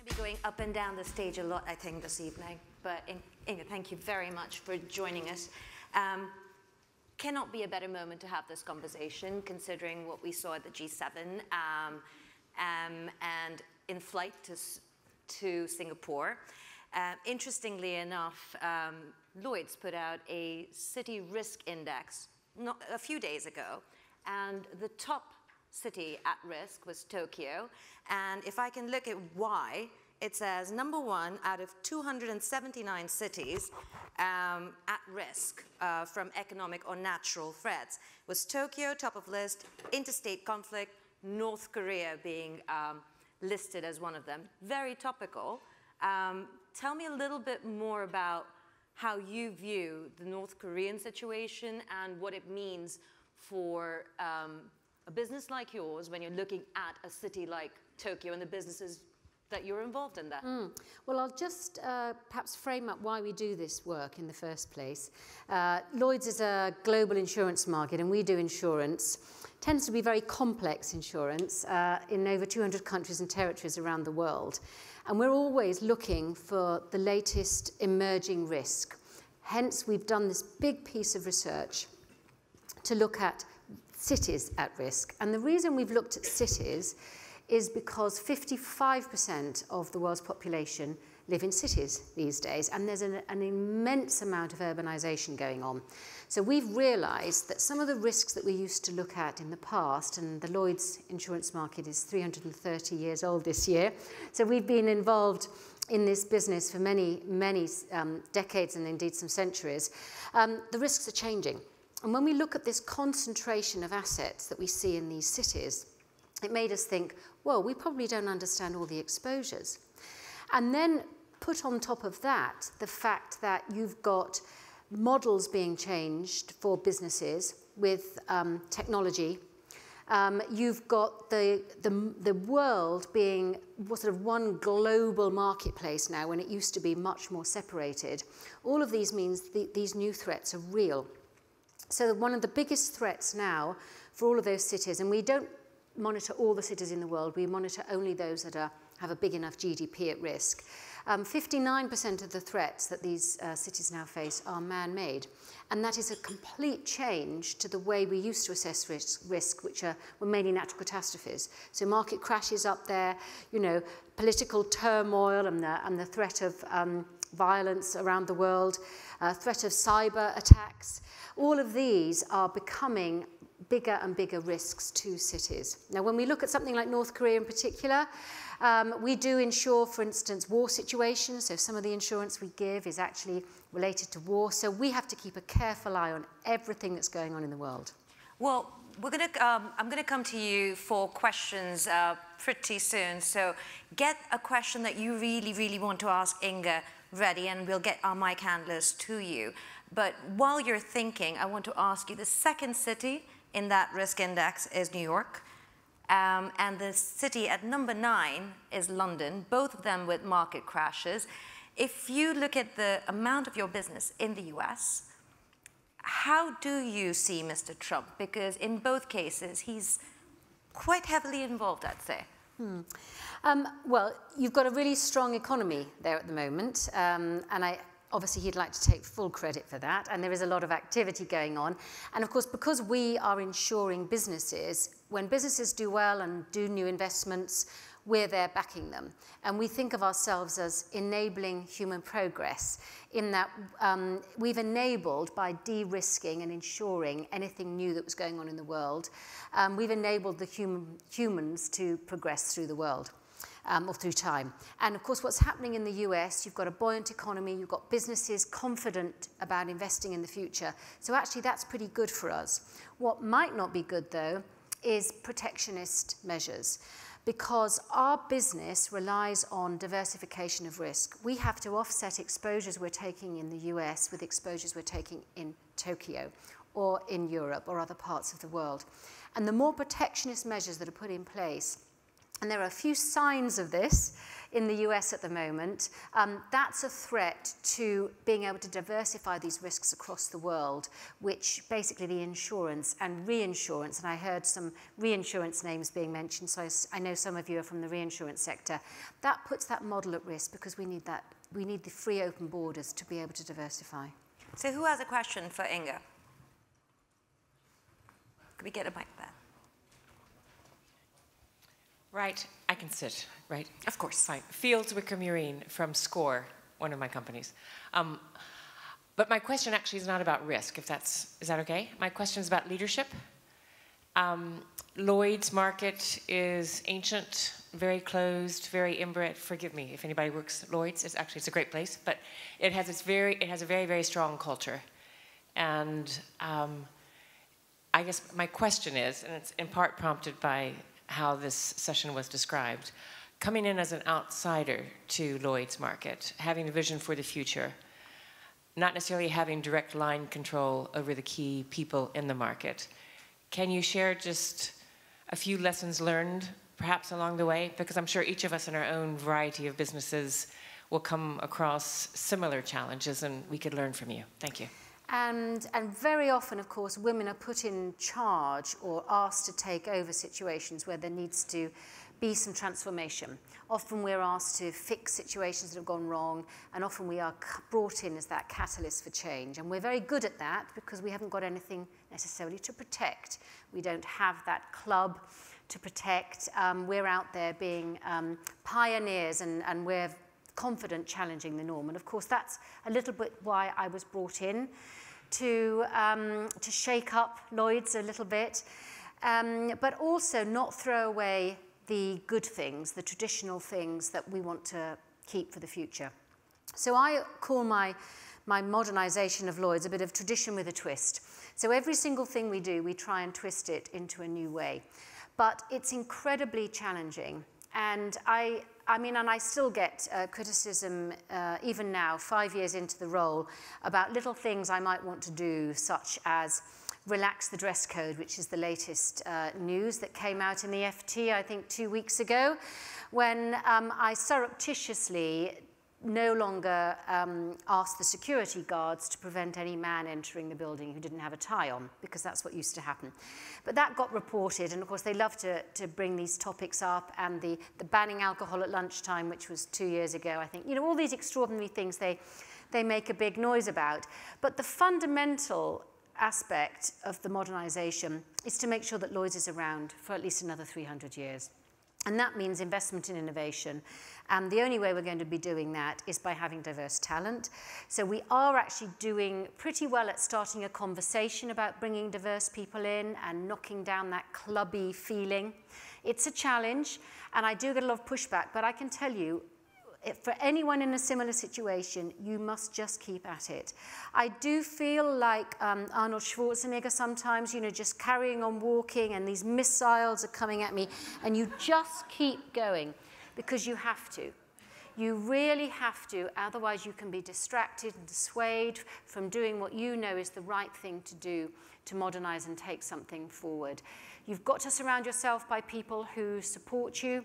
to be going up and down the stage a lot, I think, this evening. But Inga, thank you very much for joining us. Cannot be a better moment to have this conversation, considering what we saw at the G7 and in flight to Singapore. Interestingly enough, Lloyd's put out a city risk index a few days ago, and the top city at risk was Tokyo. And if I can look at why, it says number 1 out of 279 cities at risk from economic or natural threats was Tokyo, top of list, interstate conflict, North Korea being listed as one of them. Very topical. Tell me a little bit more about how you view the North Korean situation and what it means for a business like yours when you're looking at a city like Tokyo and the businesses that you're involved in there. Well, I'll just perhaps frame up why we do this work in the first place. Lloyd's is a global insurance market, and we do insurance. Tends to be very complex insurance in over 200 countries and territories around the world. And we're always looking for the latest emerging risk. Hence, we've done this big piece of research to look at cities at risk. And the reason we've looked at cities is because 55% of the world's population live in cities these days, and there's an immense amount of urbanization going on. So we've realized that some of the risks that we used to look at in the past, and the Lloyd's insurance market is 330 years old this year, so we've been involved in this business for many decades and indeed some centuries, the risks are changing. And when we look at this concentration of assets that we see in these cities, it made us think, well, we probably don't understand all the exposures. And then put on top of that the fact that you've got models being changed for businesses with technology. You've got the world being sort of one global marketplace now when it used to be much more separated. All of these means these new threats are real. So one of the biggest threats now for all of those cities, and we don't monitor all the cities in the world, we monitor only those that have a big enough GDP at risk. 59% of the threats that these cities now face are man-made. And that is a complete change to the way we used to assess risk, which were mainly natural catastrophes. So market crashes up there, you know, political turmoil and the threat of violence around the world, threat of cyber attacks. All of these are becoming bigger and bigger risks to cities. Now, when we look at something like North Korea in particular, we do insure, for instance, war situations. So some of the insurance we give is actually related to war. So we have to keep a careful eye on everything that's going on in the world. Well, I'm going to come to you for questions pretty soon. So get a question that you really, really want to ask Inga ready, and we'll get our mic handlers to you. But while you're thinking, I want to ask you, the second city in that risk index is New York. And the city at number 9 is London, both of them with market crashes. If you look at the amount of your business in the US, how do you see Mr. Trump? Because in both cases, he's quite heavily involved, I'd say. Well, you've got a really strong economy there at the moment, and obviously he'd like to take full credit for that, and there is a lot of activity going on. And of course, because we are insuring businesses, when businesses do well and do new investments, we're there backing them. And we think of ourselves as enabling human progress in that we've enabled, by de-risking and insuring anything new that was going on in the world, we've enabled the humans to progress through the world. Or through time. And of course, what's happening in the US, you've got a buoyant economy, you've got businesses confident about investing in the future. So actually, that's pretty good for us. What might not be good, though, is protectionist measures, because our business relies on diversification of risk. We have to offset exposures we're taking in the US with exposures we're taking in Tokyo or in Europe or other parts of the world. And the more protectionist measures that are put in place, and there are a few signs of this in the US at the moment, that's a threat to being able to diversify these risks across the world, which basically the insurance and reinsurance, and I heard some reinsurance names being mentioned, so I know some of you are from the reinsurance sector, that puts that model at risk because we need that. We need the free open borders to be able to diversify. So who has a question for Inga? Could we get a mic there? Right, I can sit, right? Of course. Fine. Fields Wicker Murine from SCORE, one of my companies. But my question actually is not about risk, is that okay? My question is about leadership. Lloyd's market is ancient, very closed, very inbred. Forgive me if anybody works at Lloyd's. It's a great place, but it has a very, very strong culture. And I guess my question is, and it's in part prompted by how this session was described, coming in as an outsider to Lloyd's market, having a vision for the future, not necessarily having direct line control over the key people in the market. Can you share just a few lessons learned, perhaps along the way? Because I'm sure each of us in our own variety of businesses will come across similar challenges, and we could learn from you. Thank you. And very often, of course, women are put in charge or asked to take over situations where there needs to be some transformation. Often we're asked to fix situations that have gone wrong, and often we are brought in as that catalyst for change. And we're very good at that because we haven't got anything necessarily to protect. We don't have that club to protect. We're out there being pioneers, and we're confident challenging the norm. And of course, that's a little bit why I was brought in to shake up Lloyd's a little bit, but also not throw away the good things, the traditional things that we want to keep for the future. So I call my modernization of Lloyd's a bit of tradition with a twist. So every single thing we do, we try and twist it into a new way. But it's incredibly challenging. And I mean, and I still get criticism, even now, 5 years into the role, about little things I might want to do, such as relax the dress code, which is the latest news that came out in the FT, I think 2 weeks ago, when I surreptitiously no longer asked the security guards to prevent any man entering the building who didn't have a tie on, because that's what used to happen. But that got reported, and of course they love to bring these topics up, and the banning alcohol at lunchtime, which was 2 years ago, I think. You know, all these extraordinary things they make a big noise about. But the fundamental aspect of the modernization is to make sure that Lloyd's is around for at least another 300 years. And that means investment in innovation. And the only way we're going to be doing that is by having diverse talent. So we are actually doing pretty well at starting a conversation about bringing diverse people in and knocking down that clubby feeling. It's a challenge, and I do get a lot of pushback, but I can tell you, for anyone in a similar situation, you must just keep at it. I do feel like Arnold Schwarzenegger sometimes, you know, just carrying on walking, and these missiles are coming at me, and you just keep going because you have to. You really have to, otherwise you can be distracted and dissuaded from doing what you know is the right thing to do to modernize and take something forward. You've got to surround yourself by people who support you.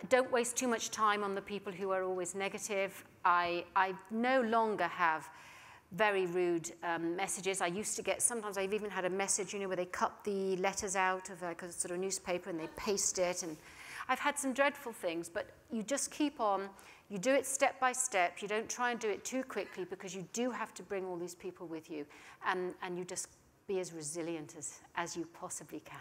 Don't waste too much time on the people who are always negative. I no longer have very rude messages. I used to get, sometimes I've even had a message, you know, where they cut the letters out of like a sort of newspaper and they paste it. And I've had some dreadful things, but you just keep on. You do it step by step. You don't try and do it too quickly, because you do have to bring all these people with you. And you just be as resilient as you possibly can.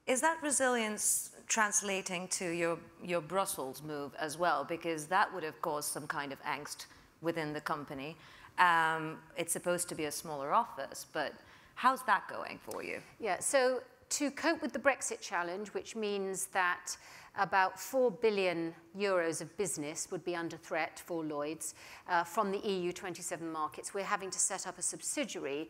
Is that resilience translating to your Brussels move as well? Because that would have caused some kind of angst within the company. It's supposed to be a smaller office, but how's that going for you? Yeah, so to cope with the Brexit challenge, which means that about 4 billion euros of business would be under threat for Lloyd's from the EU 27 markets, we're having to set up a subsidiary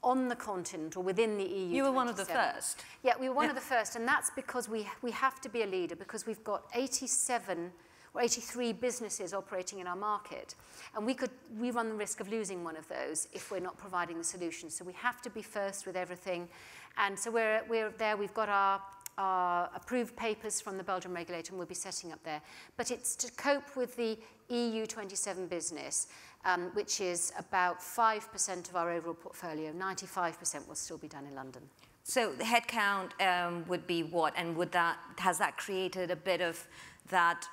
on the continent or within the EU. You were 27. one of the first. Yeah, we were one of the first, and that's because we have to be a leader, because we've got 87 or 83 businesses operating in our market, and we run the risk of losing one of those if we're not providing the solution. So we have to be first with everything, and so we're there. We've got our our approved papers from the Belgian regulator, and we'll be setting up there. But it's to cope with the EU 27 business, which is about 5% of our overall portfolio. 95% will still be done in London. So the headcount would be what? And has that created a bit of that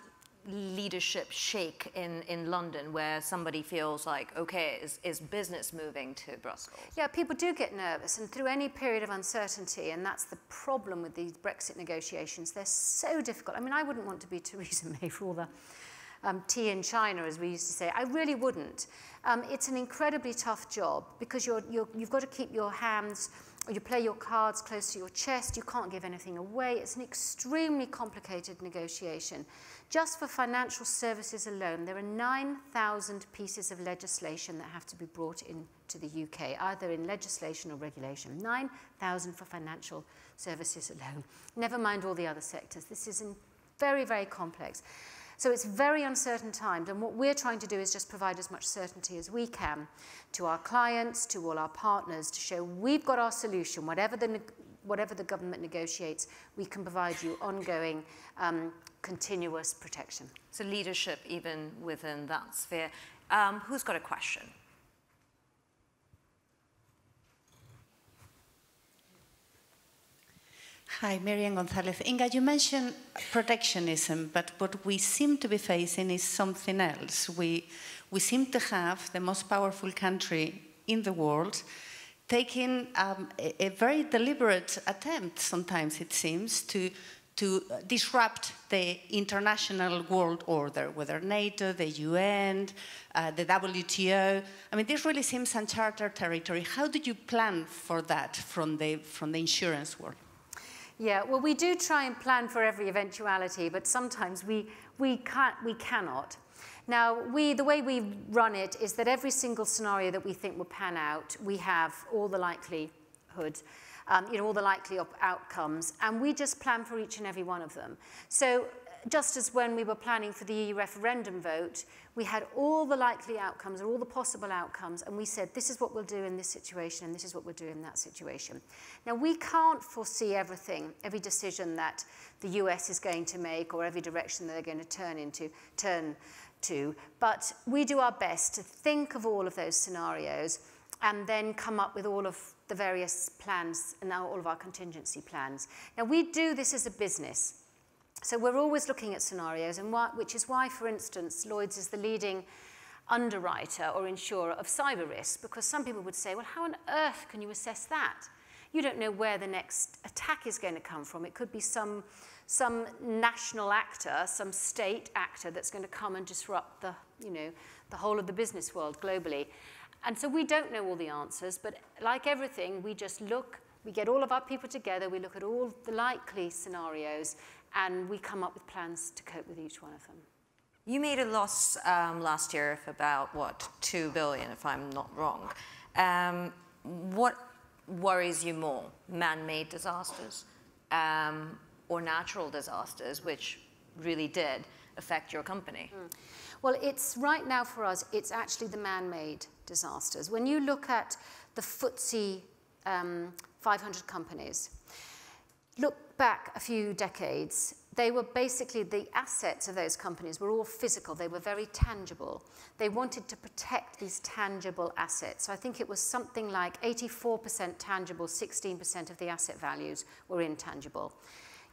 leadership shake in London, where somebody feels like, okay, is business moving to Brussels? Yeah, people do get nervous, and through any period of uncertainty, and that's the problem with these Brexit negotiations, they're so difficult. I mean, I wouldn't want to be Theresa May for all the tea in China, as we used to say. I really wouldn't. It's an incredibly tough job, because you've got to keep your hands, or you play your cards close to your chest. You can't give anything away. It's an extremely complicated negotiation. Just for financial services alone, there are 9,000 pieces of legislation that have to be brought into the UK, either in legislation or regulation. 9,000 for financial services alone. Never mind all the other sectors. This is very, very complex. So it's very uncertain times, and what we're trying to do is just provide as much certainty as we can to our clients, to all our partners, to show we've got our solution. Whatever the government negotiates, we can provide you ongoing, continuous protection. So leadership even within that sphere. Who's got a question? Hi, Marian Gonzalez. Inga, you mentioned protectionism, but what we seem to be facing is something else. We seem to have the most powerful country in the world taking a very deliberate attempt, sometimes it seems, to disrupt the international world order, whether NATO, the UN, the WTO. I mean, this really seems uncharted territory. How do you plan for that from the insurance world? Yeah, well, we do try and plan for every eventuality, but sometimes we cannot. Now, the way we run it is that every single scenario that we think will pan out, we have all the likelihood, all the likely outcomes, and we just plan for each and every one of them. So just as when we were planning for the EU referendum vote, we had all the likely outcomes, or all the possible outcomes, and we said, this is what we'll do in this situation, and this is what we'll do in that situation. Now, we can't foresee everything, every decision that the US is going to make, or every direction that they're going to turn to, but we do our best to think of all of those scenarios and then come up with all of the various plans and now all of our contingency plans. Now, we do this as a business. So we're always looking at scenarios, and which is why, for instance, Lloyd's is the leading underwriter or insurer of cyber risk, because some people would say, well, how on earth can you assess that? You don't know where the next attack is going to come from. It could be some national actor, some state actor that's going to come and disrupt the whole of the business world globally. And so we don't know all the answers, but like everything, we just look, we get all of our people together, we look at all the likely scenarios, and we come up with plans to cope with each one of them. You made a loss last year of about, what, 2 billion, if I'm not wrong. What worries you more, man-made disasters or natural disasters, which really did affect your company? Well, it's right now for us, it's actually the man-made disasters. When you look at the FTSE 500 companies, look back a few decades, they were basically, the assets of those companies were all physical. They were very tangible. They wanted to protect these tangible assets. So I think it was something like 84% tangible, 16% of the asset values were intangible.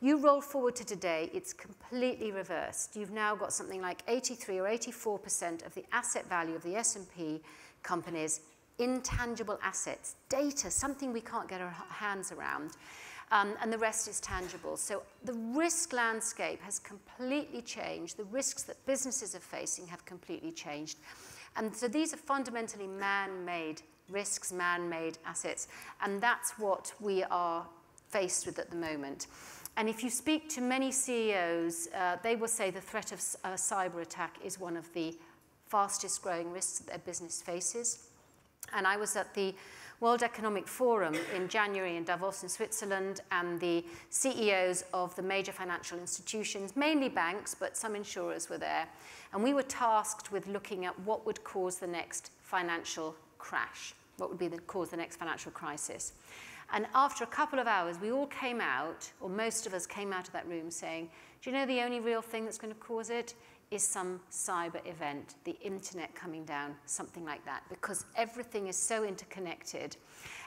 You roll forward to today, it's completely reversed. You've now got something like 83 or 84% of the asset value of the S&P companies, intangible assets, data, something we can't get our hands around. And the rest is tangible. So the risk landscape has completely changed. The risks that businesses are facing have completely changed. And so these are fundamentally man-made risks, man-made assets. And that's what we are faced with at the moment. And if you speak to many CEOs, they will say the threat of a cyber attack is one of the fastest growing risks that their business faces. And I was at the World Economic Forum in January in Davos in Switzerland, and the CEOs of the major financial institutions, mainly banks, but some insurers were there. And we were tasked with looking at what would cause the next financial crash, what would cause the next financial crisis. And after a couple of hours, we all came out, or most of us came out of that room saying, do you know the only real thing that's going to cause it is some cyber event, the internet coming down, something like that, because everything is so interconnected.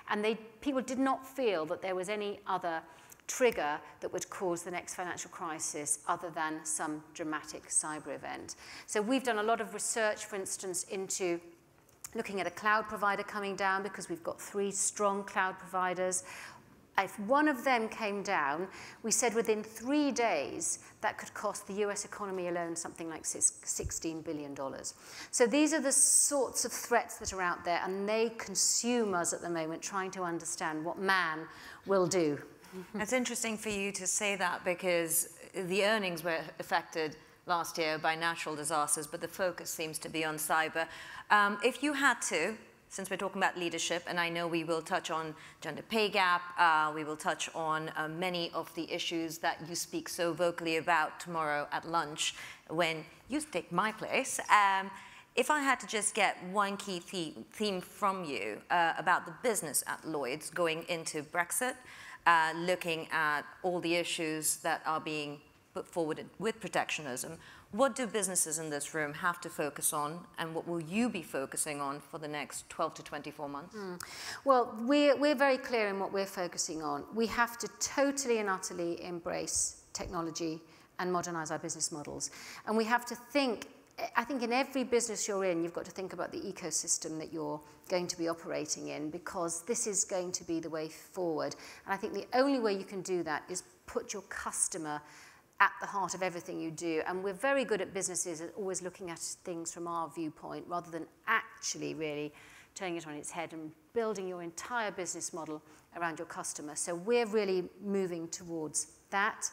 And people did not feel that there was any other trigger that would cause the next financial crisis other than some dramatic cyber event. So we've done a lot of research, for instance, into looking at a cloud provider coming down, because we've got 3 strong cloud providers. If one of them came down, we said within 3 days that could cost the US economy alone something like $16 billion. So these are the sorts of threats that are out there, and they consume us at the moment, trying to understand what man will do. It's interesting for you to say that, because the earnings were affected last year by natural disasters, but the focus seems to be on cyber. If you had to, since we're talking about leadership, and I know we will touch on gender pay gap, we will touch on many of the issues that you speak so vocally about tomorrow at lunch when you take my place. If I had to just get one key theme from you about the business at Lloyd's going into Brexit, looking at all the issues that are being put forward with protectionism, what do businesses in this room have to focus on, and what will you be focusing on for the next 12 to 24 months? Well, we're very clear in what we're focusing on. We have to totally and utterly embrace technology and modernize our business models. And we have to think, I think in every business you're in, you've got to think about the ecosystem that you're going to be operating in, because this is going to be the way forward. And I think the only way you can do that is put your customer at the heart of everything you do. And we're very good at businesses at always looking at things from our viewpoint, rather than actually really turning it on its head and building your entire business model around your customer. So we're really moving towards that.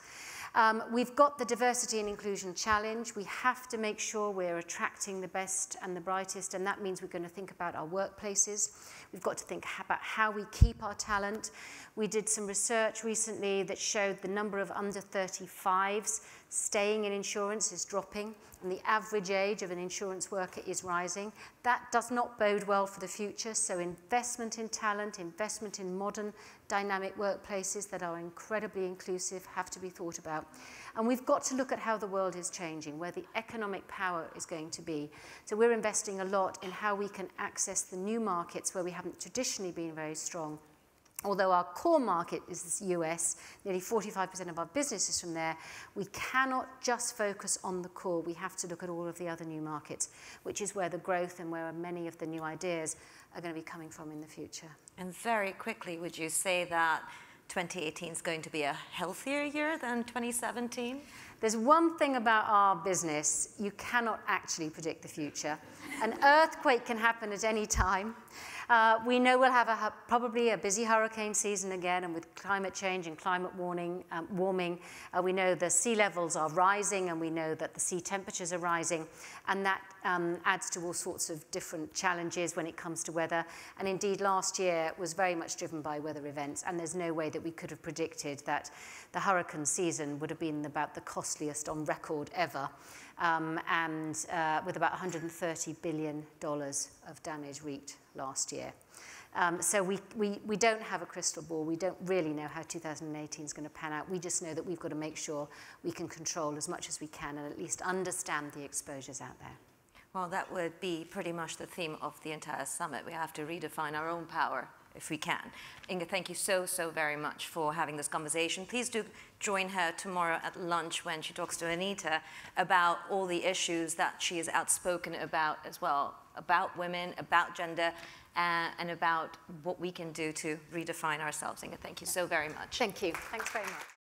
We've got the diversity and inclusion challenge. We have to make sure we're attracting the best and the brightest, and that means we're going to think about our workplaces. We've got to think about how we keep our talent. We did some research recently that showed the number of under 35s staying in insurance is dropping, and the average age of an insurance worker is rising. That does not bode well for the future, so investment in talent, investment in modern, dynamic workplaces that are incredibly inclusive have to be thought about. And we've got to look at how the world is changing, where the economic power is going to be. So we're investing a lot in how we can access the new markets where we haven't traditionally been very strong. Although our core market is the US, nearly 45% of our business is from there, we cannot just focus on the core. We have to look at all of the other new markets, which is where the growth and where many of the new ideas are going to be coming from in the future. And very quickly, would you say that 2018 is going to be a healthier year than 2017? There's one thing about our business: you cannot actually predict the future. An earthquake can happen at any time. We know we'll have probably a busy hurricane season again, and with climate change and climate warming, we know the sea levels are rising, and we know that the sea temperatures are rising, and that adds to all sorts of different challenges when it comes to weather. And indeed, last year was very much driven by weather events, and there's no way that we could have predicted that the hurricane season would have been about the costliest on record ever, with about $130 billion of damage wreaked last year. So we don't have a crystal ball. We don't really know how 2018 is going to pan out. We just know that we've got to make sure we can control as much as we can and at least understand the exposures out there. Well, that would be pretty much the theme of the entire summit. We have to redefine our own power if we can. Inga, thank you so very much for having this conversation. Please do join her tomorrow at lunch when she talks to Anita about all the issues that she is outspoken about as well, about women, about gender, and about what we can do to redefine ourselves. Inga, thank you so very much. Thank you. Thanks very much.